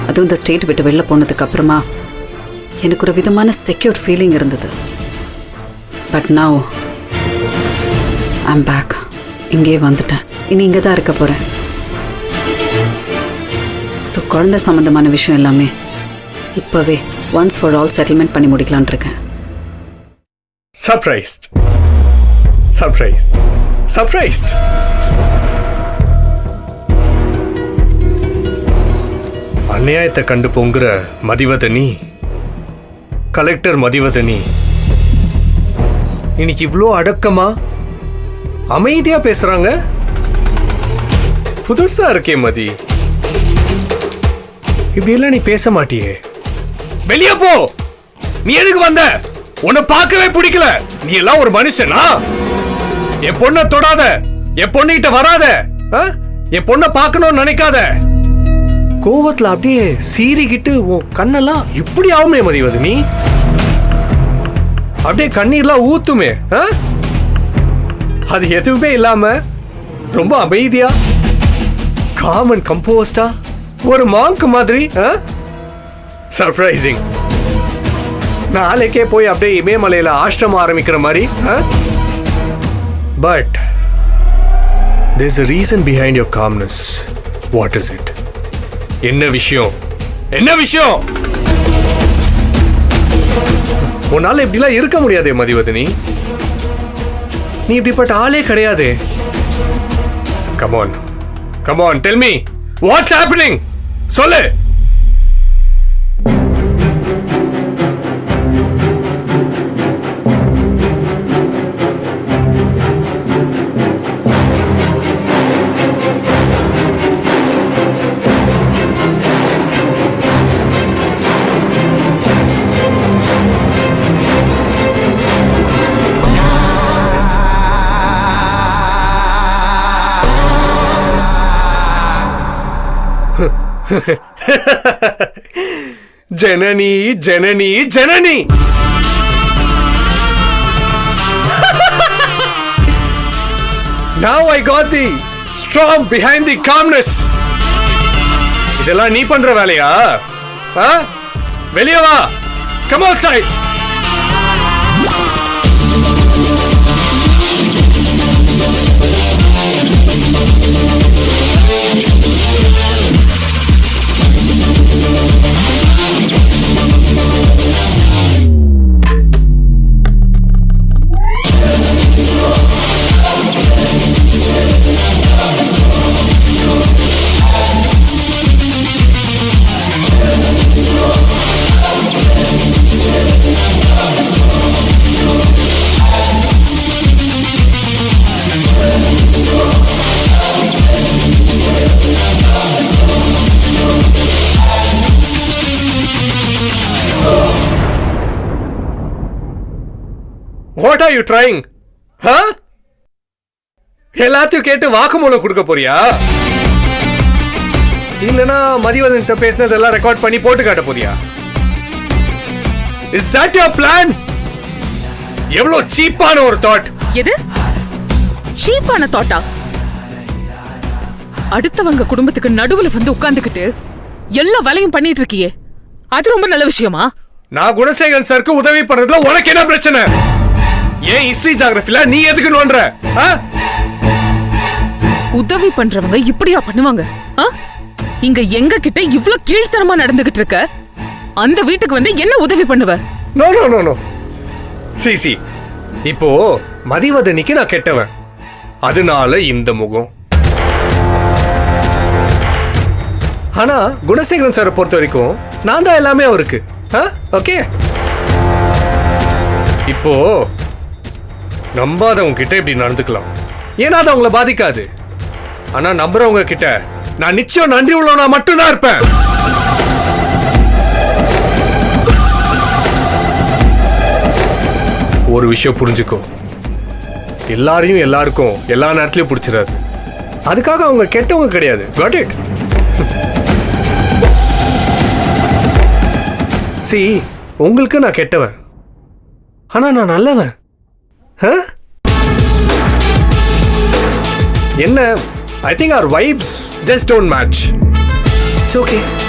அதுவும் இந்த ஸ்டேட் விட்டு வெளில போனதுக்கு அப்புறமா எனக்கு ஒரு விதமான செக்யூர் ஃபீலிங் இருந்தது. But now I'm back. இங்கே வந்துட்டேன். இனி இங்கே தான் இருக்க போகிறேன். ஸோ குழந்தை சம்மந்தமான விஷயம் எல்லாமே இப்போவே ஒன்ஸ் ஃபார் ஆல் செட்டில்மெண்ட் பண்ணி முடிக்கலான் இருக்கேன். Surprised surprised surprised. அநியாயத்தை கண்டு பொங்குற மதிவதனி, கலெக்டர் மதிவதனி இன்னைக்கு இவ்வளோ அடக்கமா அமைதியா பேசுறாங்க. புதுசா இருக்கே மதி. இப்படியெல்லாம் நீ பேச மாட்டியே. வெளியே போ. நீ எதுக்கு வந்த? உன்னை பார்க்கவே பிடிக்கல. நீ எல்லாம் ஒரு மனுஷனா? என் பொண்ணை தொடாத, என் பொண்ணுகிட்ட வராத, என் பொண்ணை பார்க்கணும்னு நினைக்காத. கோவத்துல அப்படியே சீறிக்கிட்டு உன் கண்ணெல்லாம் இப்படி ஆகுமே மதிவதனி. அப்படியே கண்ணீர்லாம் ஊத்துமே. அது எதுவுமே இல்லாம ரொம்ப அமைதியா காமன் கம்போஸ்டா ஒரு மாங்க் மாதிரி. சர்ப்ரைசிங். நாளைக்கே போய் அப்படியே இமயமலையில ஆசிரமம் ஆரம்பிக்கிற மாதிரி. But there is a reason behind your calmness. What is it? என்ன விஷயம்? என்ன விஷயம்? உன்னால இப்படிலாம் இருக்க முடியாதே மதிவதனி. நீ இப்படிப்பட்ட ஆளே கிடையாதே. Come on. Come on, tell me. What's happening? சொல்லு. Janani Janani Janani. Now I got the storm behind the calmness. இதெல்லாம் நீ பண்ற வேலையா? வெளியே வா. Come outside. What are you trying? எல்லாத்தையும் கேட்டு வாக்குமூலம் கொடுக்க போறியா? இல்லனா மதிவதன் பேசினதெல்லாம் ரெக்கார்ட் பண்ணி போட்டு காட்ட போறியா? Is that your plan? எவ்வளவு சீப்பான ஒரு தாட். எது சீப்பான தாட்டா? அடுத்தவங்க குடும்பத்துக்கு நடுவுல வந்து உட்கார்ந்துக்கிட்டு எல்லா வேலையும் பண்ணிட்டு இருக்கியே, அது ரொம்ப நல்ல விஷயமா? நான் குணசேகரன் சாருக்கு உதவி பண்றதுல உனக்கு என்ன பிரச்சனை? ஏன் ஹிஸ்டரி ஜியோகிராஃபில நீ எதுக்கு நோன்ற? உதவி பண்றவங்க இப்படியா பண்ணுவாங்க? இங்க எங்க கிட்ட இவ்ளோ கீழ்த்தனமா நடந்துகிட்டு இருக்க, அந்த வீட்டுக்கு வந்து என்ன உதவி பண்ணுவ? No no no no. சி இப்போ மதிவதனிக்கு நான் கெட்டவன், அதனால இந்த முகம். ஆனா குணசேகரன் சாரை பொறுத்த வரைக்கும் நான் தான் எல்லாமே அவருக்கு. ஓகே, இப்போ நம்பாதவங்க கிட்ட இப்படி நடந்துக்கலாம், ஏன்னா அது அவங்கள பாதிக்காது. ஆனா நம்புறவங்க கிட்ட நான் நிச்சயம் நன்றி உள்ளவனா மட்டும்தான் இருப்பேன். ஒரு விஷயம் புரிஞ்சுக்கோ, எல்லாரையும் எல்லாருக்கும் எல்லா நேரத்திலயும் பிடிச்சிடாது. அதுக்காக அவங்க கெட்டவங்க கிடையாது. Got it? சி, உங்களுக்கு நான் கெட்டவன், ஆனா நான் நல்லவன். என்ன? I think our vibes just don't match. It's okay.